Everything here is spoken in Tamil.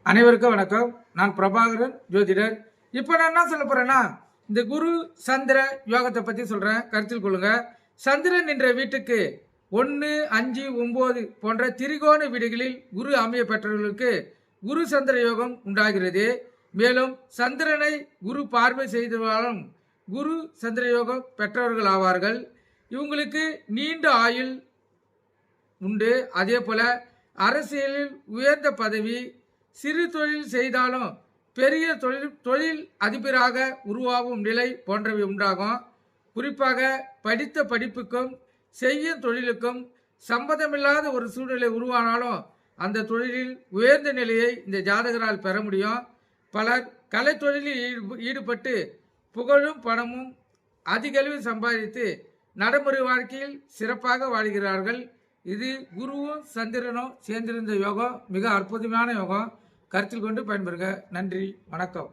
அனைவருக்கும் வணக்கம். நான் பிரபாகரன் ஜோதிடர். இப்போ நான் என்ன சொல்ல போறேன்னா, இந்த குரு சந்திர யோகத்தை பற்றி சொல்கிறேன், கருத்தில் கொள்ளுங்க. சந்திரன் என்ற வீட்டுக்கு 1, 5, 9 போன்ற திரிகோண வீடுகளில் குரு அமைய பெற்றவர்களுக்கு குரு சந்திர யோகம் உண்டாகிறது. மேலும் சந்திரனை குரு பார்வை செய்தவாலும் குரு சந்திர யோகம் பெற்றவர்கள் ஆவார்கள். இவங்களுக்கு நீண்ட ஆயுள் உண்டு. அதே போல அரசியலில் உயர்ந்த பதவி, சிறு தொழில் செய்தாலும் பெரிய தொழில் அதிபராக உருவாகும் நிலை போன்றவை உண்டாகும். குறிப்பாக படித்த படிப்புக்கும் செய்யும் தொழிலுக்கும் சம்பந்தமில்லாத ஒரு சூழ்நிலை உருவானாலும் அந்த தொழிலில் உயர்ந்த நிலையை இந்த ஜாதகரால் பெற முடியும். பலர் கலை தொழிலில் ஈடுபட்டு புகழும் பணமும் அதிகளவில் சம்பாதித்து நடைமுறை வாழ்க்கையில் சிறப்பாக வாழ்கிறார்கள். இது குருவும் சந்திரனும் சேர்ந்திருந்த யோகம் மிக அற்புதமான யோகம். கருத்தில் கொண்டு பயன்பெறுங்க. நன்றி, வணக்கம்.